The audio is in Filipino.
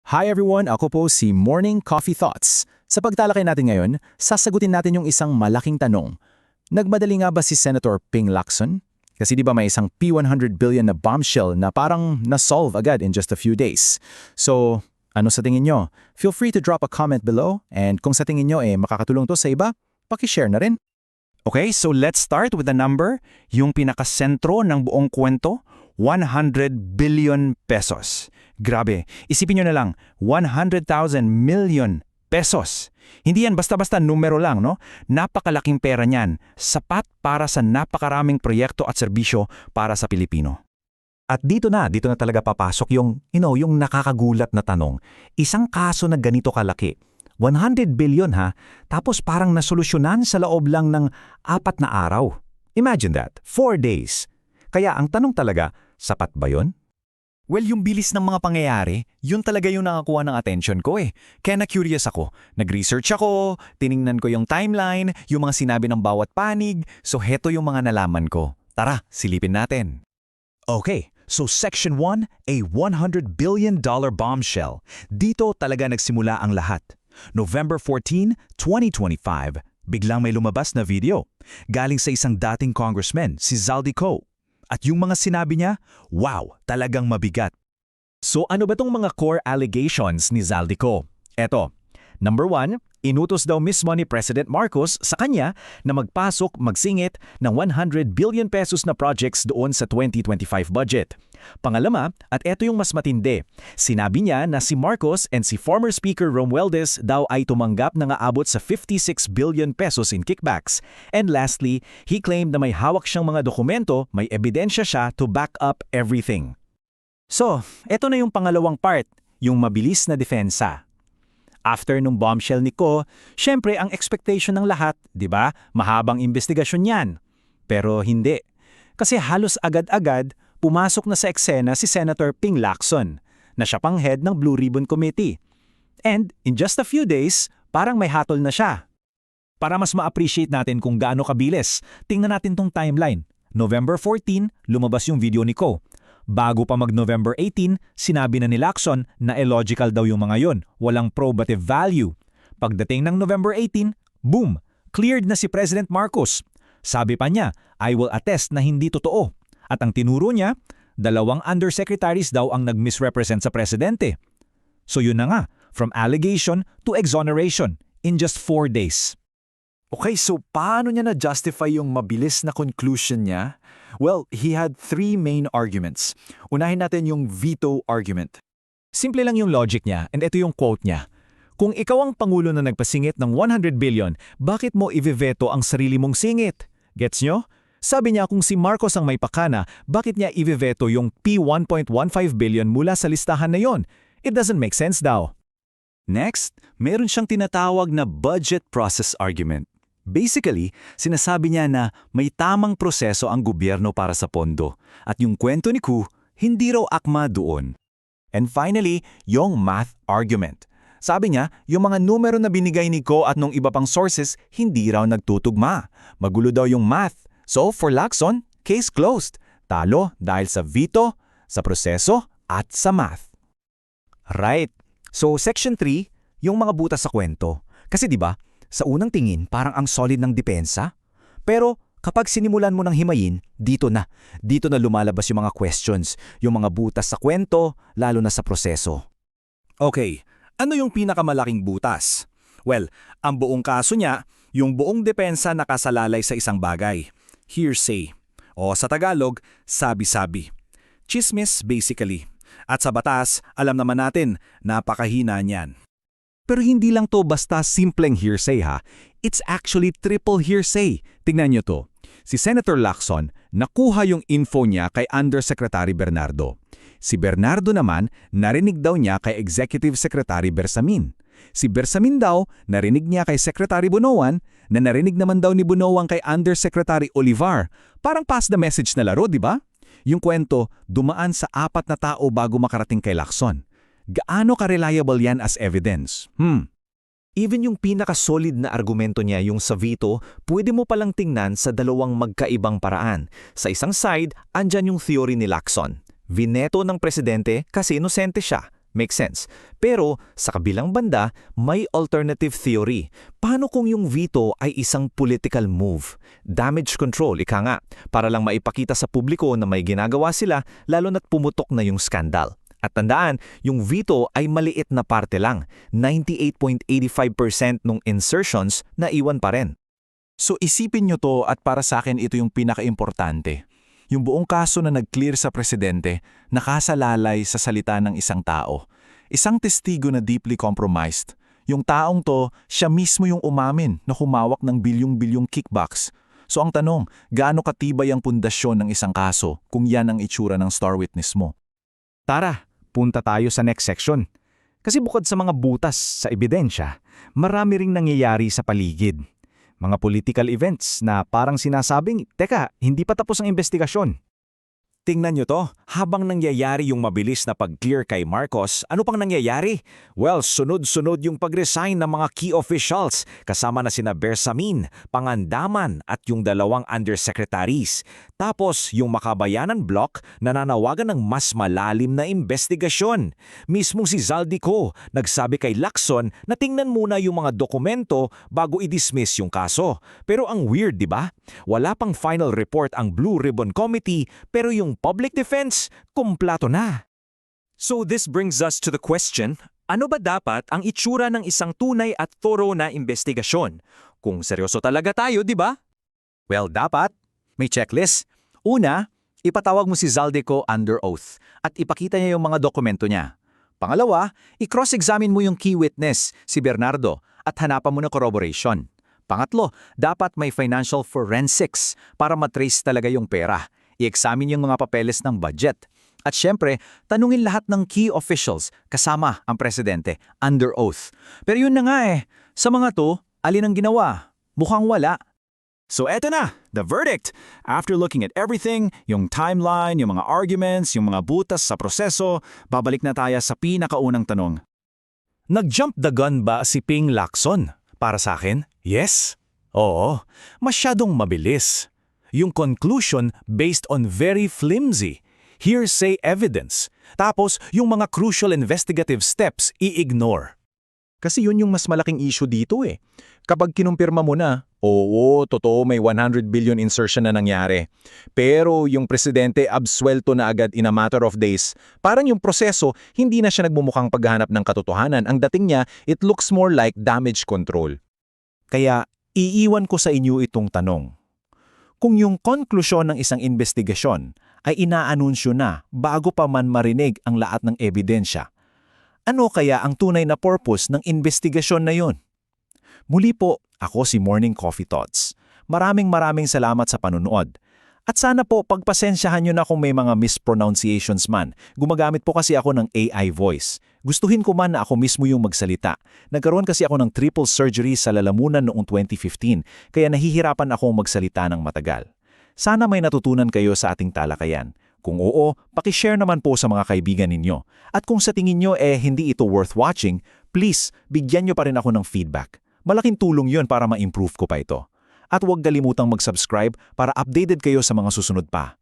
Hi everyone, ako po si Morning Coffee Thoughts. Sa pagtalakay natin ngayon, sasagutin natin yung isang malaking tanong. Nagmadali nga ba si Senator Ping Lacson? Kasi di ba may isang P100 billion na bombshell na parang na-solve agad in just a few days. So, ano sa tingin nyo? Feel free to drop a comment below and kung sa tingin nyo makakatulong to sa iba, pakishare na rin. Okay, so let's start with the number, yung pinakasentro ng buong kwento, 100 billion pesos. Grabe, isipin nyo na lang, 100,000 million pesos. Hindi yan basta-basta numero lang, no? Napakalaking pera niyan, sapat para sa napakaraming proyekto at serbisyo para sa Pilipino. At dito na talaga papasok yung nakakagulat na tanong. Isang kaso na ganito kalaki, 100 billion ha, tapos parang nasolusyonan sa loob lang ng 4 na araw. Imagine that, 4 days. Kaya ang tanong talaga, sapat ba yun? Well, yung bilis ng mga pangyayari, yun talaga yung nakakuha ng attention ko eh. Kaya na-curious ako. Nag-research ako, tiningnan ko yung timeline, yung mga sinabi ng bawat panig, so heto yung mga nalaman ko. Tara, silipin natin. Okay, so Section 1, a $100 billion bombshell. Dito talaga nagsimula ang lahat. November 14, 2025, biglang may lumabas na video. Galing sa isang dating congressman, si Zaldico. At yung mga sinabi niya, wow, talagang mabigat. So ano ba tong mga core allegations ni Zaldico? Eto, number 1, inutos daw mismo ni President Marcos sa kanya na magsingit ng 100 billion pesos na projects doon sa 2025 budget. Pangalawa, at eto yung mas matindi, sinabi niya na si Marcos and si former Speaker Romualdez daw ay tumanggap ng aabot sa 56 billion pesos in kickbacks. And lastly, he claimed na may hawak siyang mga dokumento, may ebidensya siya to back up everything. So, eto na yung pangalawang part, yung mabilis na depensa. After nung bombshell ni Ko, syempre ang expectation ng lahat, di ba? Mahabang investigasyon yan. Pero hindi. Kasi halos agad-agad, pumasok na sa eksena si Senator Ping Lacson, na siya pang head ng Blue Ribbon Committee. And in just a few days, parang may hatol na siya. Para mas ma-appreciate natin kung gaano kabilis, tingnan natin tong timeline. November 14, lumabas yung video ni Ko. Bago pa mag-November 18, sinabi na ni Lacson na illogical daw yung mga yon, walang probative value. Pagdating ng November 18, boom, cleared na si President Marcos. Sabi pa niya, I will attest na hindi totoo. At ang tinuro niya, 2 undersecretaries daw ang nag-misrepresent sa presidente. So yun na nga, from allegation to exoneration in just 4 days. Okay, so paano niya na-justify yung mabilis na conclusion niya? Well, he had 3 main arguments. Unahin natin yung veto argument. Simple lang yung logic niya, and ito yung quote niya. Kung ikaw ang pangulo na nagpasingit ng 100 billion, bakit mo i-veto ang sarili mong singit? Gets nyo? Sabi niya kung si Marcos ang may pakana, bakit niya i-veto yung P1.15 billion mula sa listahan na yon? It doesn't make sense daw. Next, meron siyang tinatawag na budget process argument. Basically, sinasabi niya na may tamang proseso ang gobyerno para sa pondo at yung kwento ni Ku, hindi raw akma doon. And finally, yung math argument. Sabi niya, yung mga numero na binigay ni Ko at nung iba pang sources, hindi raw nagtutugma. Magulo daw yung math. So for Lacson, case closed. Talo dahil sa veto, sa proseso, at sa math. Right. So Section 3, yung mga butas sa kwento. Kasi di ba, sa unang tingin parang ang solid ng depensa. Pero kapag sinimulan mo ng himayin, dito na lumalabas yung mga questions, yung mga butas sa kwento, lalo na sa proseso. Okay, ano yung pinakamalaking butas? Well, ang buong kaso niya, yung buong depensa nakasalalay sa isang bagay. Hearsay. O sa Tagalog, sabi-sabi. Chismis basically. At sa batas, alam naman natin, napakahina niyan. Pero hindi lang to basta simpleng hearsay ha. It's actually triple hearsay. Tingnan nyo to. Si Senator Lacson, nakuha yung info niya kay Undersecretary Bernardo. Si Bernardo naman, narinig daw niya kay Executive Secretary Bersamin. Si Bersamin daw, narinig niya kay Secretary Bunoan, na narinig naman daw ni Bunoan kay Undersecretary Olivar. Parang pass the message na laro, di ba? Yung kwento, dumaan sa 4 na tao bago makarating kay Lacson. Gaano ka-reliable yan as evidence? Even yung pinaka-solid na argumento niya, yung sa veto, pwede mo palang tingnan sa 2 magkaibang paraan. Sa isang side, andyan yung theory ni Lacson. Vineto ng presidente kasi inosente siya. Makes sense. Pero sa kabilang banda, may alternative theory. Paano kung yung veto ay isang political move? Damage control, ika nga, para lang maipakita sa publiko na may ginagawa sila lalo na't pumutok na yung skandal. At tandaan, yung veto ay maliit na parte lang. 98.85% ng insertions na iwan pa rin. So isipin nyo to at para sa akin ito yung pinaka-importante. Yung buong kaso na nag-clear sa presidente, nakasalalay sa salita ng isang tao. Isang testigo na deeply compromised. Yung taong to, siya mismo yung umamin na humawak ng bilyong-bilyong kickbacks. So ang tanong, gaano katibay ang pundasyon ng isang kaso kung yan ang itsura ng star witness mo? Tara, punta tayo sa next section. Kasi bukod sa mga butas sa ebidensya, marami ring nangyayari sa paligid. Mga political events na parang sinasabing, teka, hindi pa tapos ang investigasyon. Tingnan nyo to, habang nangyayari yung mabilis na pag-clear kay Marcos, ano pang nangyayari? Well, sunod-sunod yung pag-resign ng mga key officials, kasama na sina Bersamin, Pangandaman at yung dalawang undersecretaries. Tapos, yung Makabayanan Bloc nananawagan ng mas malalim na investigasyon. Mismong si Zaldico nagsabi kay Lacson na tingnan muna yung mga dokumento bago i-dismiss yung kaso. Pero ang weird, di ba? Wala pang final report ang Blue Ribbon Committee, pero yung public defense, kumplato na. So this brings us to the question, ano ba dapat ang itsura ng isang tunay at thorough na investigasyon? Kung seryoso talaga tayo, di ba? Well, dapat. May checklist. Una, ipatawag mo si Zaldico under oath at ipakita niya yung mga dokumento niya. Pangalawa, i-cross-examine mo yung key witness, si Bernardo, at hanapan mo ng corroboration. Pangatlo, dapat may financial forensics para matrace talaga yung pera. I-examine yung mga papeles ng budget. At syempre, tanungin lahat ng key officials kasama ang presidente under oath. Pero yun na nga sa mga to, alin ang ginawa? Mukhang wala. So eto na, the verdict. After looking at everything, yung timeline, yung mga arguments, yung mga butas sa proseso, babalik na tayo sa pinakaunang tanong. Nag-jump the gun ba si Ping Lacson? Para sa akin, yes. Oo, masyadong mabilis. Yung conclusion based on very flimsy, hearsay evidence. Tapos yung mga crucial investigative steps i-ignore. Kasi yun yung mas malaking issue dito Kapag kinumpirma mo na, oo, totoo may 100 billion insertion na nangyari. Pero yung presidente absuelto na agad in a matter of days, parang yung proseso hindi na siya nagmumukhang paghahanap ng katotohanan. Ang dating niya, it looks more like damage control. Kaya iiwan ko sa inyo itong tanong. Kung yung konklusyon ng isang investigasyon ay inaanunsyo na bago pa man marinig ang lahat ng ebidensya, ano kaya ang tunay na purpose ng investigasyon na yun? Muli po, ako si Morning Coffee Thoughts. Maraming salamat sa panunood. At sana po pagpasensyahan nyo na kung may mga mispronunciations man. Gumagamit po kasi ako ng AI voice. Gustuhin ko man na ako mismo yung magsalita. Nagkaroon kasi ako ng triple surgery sa lalamunan noong 2015, kaya nahihirapan akong magsalita ng matagal. Sana may natutunan kayo sa ating talakayan. Kung oo, pakishare naman po sa mga kaibigan ninyo. At kung sa tingin nyo hindi ito worth watching, please, bigyan nyo pa rin ako ng feedback. Malaking tulong yun para ma-improve ko pa ito. At huwag kalimutang mag-subscribe para updated kayo sa mga susunod pa.